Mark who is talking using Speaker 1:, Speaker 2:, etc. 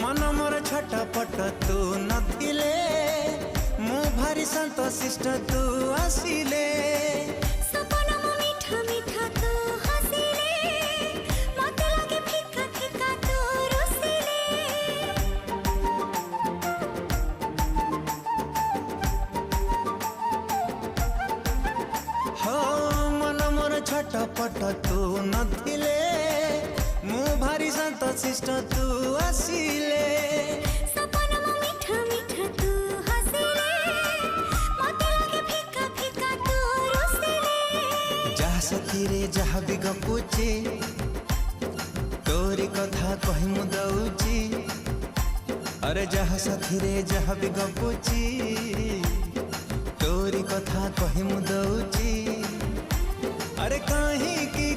Speaker 1: मन मोर छटपट तू नथिले मु भारी शांत शिष्ट तू आसिले
Speaker 2: सपना मो मीठा मीठा तू हसिले मते लागे फिका फिका तू रुसिले
Speaker 1: हो मन मोर छटपट तू नथिले मु भारी शांत शिष्ट तू आसिले
Speaker 2: सपना मो मीठा मीठा तू हसिले मते लागे फिका फिका तू रुसिले
Speaker 1: जहा साथी रे जहा भी गपुची तोरी कथा कही मु दउची अरे जहा साथी रे जहा भी गपुची तोरी कथा कही मु दउची अरे काहे की